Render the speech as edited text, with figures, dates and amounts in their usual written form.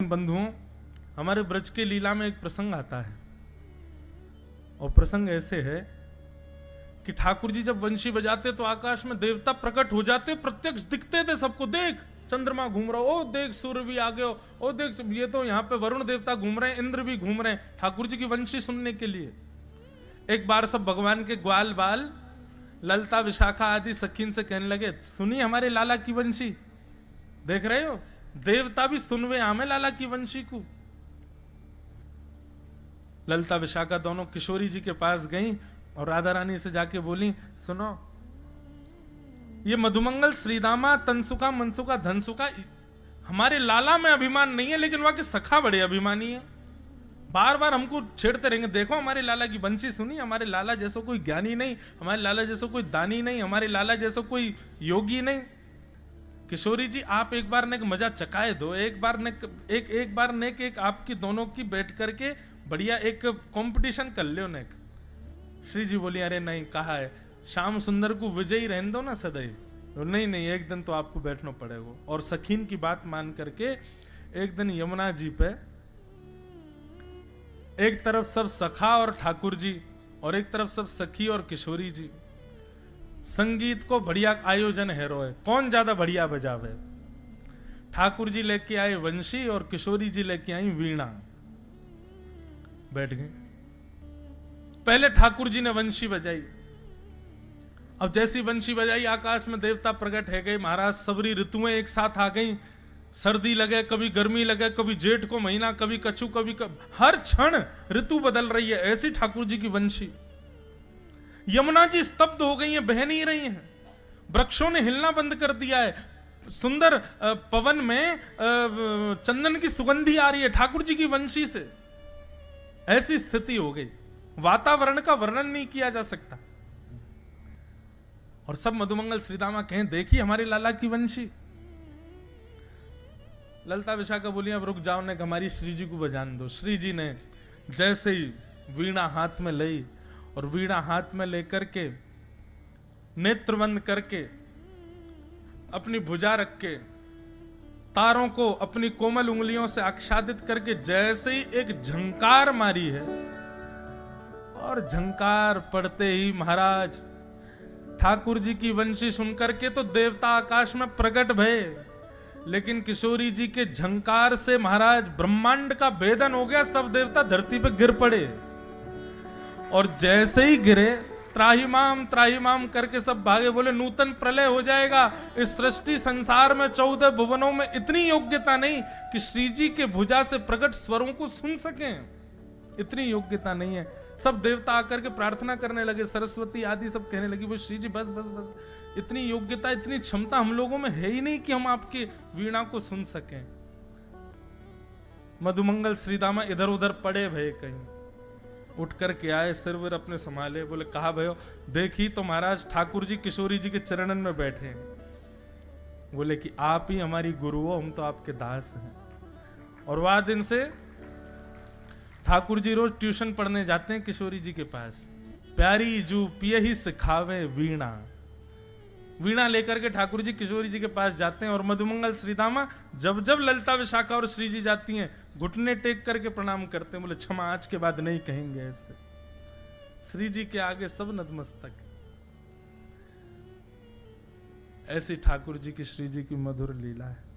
बंधुओं, हमारे ब्रज के लीला में एक प्रसंग आता है, और प्रसंग ऐसे है कि ठाकुर जी जब वंशी बजाते तो आकाश में देवता प्रकट हो जाते, प्रत्यक्ष दिखते थे सबको। देख चंद्रमा घूम रहा हो, ओ देख सूर्य भी आ गए, ओ देख ये तो यहाँ पे वरुण देवता घूम रहे हैं, इंद्र भी घूम रहे हैं ठाकुर जी की वंशी सुनने के लिए। एक बार सब भगवान के ग्वाल बाल ललता विशाखा आदि सखीन से कहने लगे, सुनिए हमारे लाला की वंशी, देख रहे हो देवता भी सुनवे आमे लाला की वंशी को। ललता विशाखा दोनों किशोरी जी के पास गईं और राधा रानी से जाके बोली, सुनो ये मधुमंगल श्रीदामा तनसुका मनसुका धनसुका, हमारे लाला में अभिमान नहीं है, लेकिन वहां के सखा बड़े अभिमानी है, बार बार हमको छेड़ते रहेंगे। देखो हमारे लाला की वंशी सुनी, हमारे लाला जैसा कोई ज्ञानी नहीं, हमारे लाला जैसा कोई दानी नहीं, हमारे लाला जैसा कोई योगी नहीं। किशोरी जी आप एक बार ने मजा चकाए दो, एक बार ने एक आपकी दोनों की बैठ करके बढ़िया एक कंपटीशन कर लो ने। श्री जी बोली, अरे नहीं, कहा है श्याम सुंदर को विजयी रहने दो ना सदैव। नहीं एक दिन तो आपको बैठना पड़ेगा। और सखीन की बात मान करके एक दिन यमुना जी पे एक तरफ सब सखा और ठाकुर जी, और एक तरफ सब सखी और किशोरी जी, संगीत को बढ़िया आयोजन है रोए, कौन ज्यादा बढ़िया बजावे। ठाकुर जी लेके आए वंशी और किशोरी जी लेके आई वीणा। बैठ गए। पहले ठाकुर जी ने वंशी बजाई। अब जैसी वंशी बजाई आकाश में देवता प्रकट है गए। महाराज सबरी ऋतुएं एक साथ आ गई, सर्दी लगे, कभी गर्मी लगे, कभी जेठ को महीना, कभी कछु, हर क्षण ऋतु बदल रही है, ऐसी ठाकुर जी की वंशी। यमुना जी स्तब्ध हो गई हैं, बह नहीं रही हैं, वृक्षों ने हिलना बंद कर दिया है, सुंदर पवन में चंदन की सुगंधी आ रही है ठाकुर जी की वंशी से। ऐसी स्थिति हो गई, वातावरण का वर्णन नहीं किया जा सकता। और सब मधुमंगल श्रीदामा कहें, देखिए हमारे लाला की वंशी। ललता विशाखा बोली, अब रुक जाओ ने, हमारी श्री जी को बजान दो। श्री जी ने जैसे ही वीणा हाथ में ली, और वीणा हाथ में लेकर के नेत्र बंद करके अपनी भुजा रख के तारों को अपनी कोमल उंगलियों से आच्छादित करके जैसे ही एक झंकार मारी है, और झंकार पड़ते ही महाराज ठाकुर जी की वंशी सुनकर के तो देवता आकाश में प्रकट भये, लेकिन किशोरी जी के झंकार से महाराज ब्रह्मांड का भेदन हो गया। सब देवता धरती पे गिर पड़े, और जैसे ही गिरे त्राहिमाम करके सब भागे, बोले नूतन प्रलय हो जाएगा। इस सृष्टि संसार में 14 भुवनों में इतनी योग्यता नहीं कि श्री जी के भुजा से प्रकट स्वरों को सुन सकें, इतनी योग्यता नहीं है। सब देवता आकर के प्रार्थना करने लगे, सरस्वती आदि सब कहने लगी, वो श्री जी बस बस बस, इतनी योग्यता इतनी क्षमता हम लोगों में है ही नहीं कि हम आपके वीणा को सुन सकें। मधुमंगल श्रीदामा इधर उधर पड़े भये, कहीं उठ करके आए, सिर अपने संभाले, बोले कहा भयो, देखी तो महाराज ठाकुर जी किशोरी जी के चरणन में बैठे। बोले कि आप ही हमारी गुरु हो, हम तो आपके दास हैं। और वह दिन से ठाकुर जी रोज ट्यूशन पढ़ने जाते हैं किशोरी जी के पास। प्यारी जू पिए ही सिखावे वीणा, वीणा लेकर के ठाकुर जी किशोरी जी के पास जाते हैं। और मधुमंगल श्रीदामा जब जब ललता विशाखा और श्री जी जाती हैं, घुटने टेक करके प्रणाम करते हैं, बोले क्षमा, आज के बाद नहीं कहेंगे ऐसे। श्री जी के आगे सब नतमस्तक। ऐसी ठाकुर जी की श्री जी की मधुर लीला है।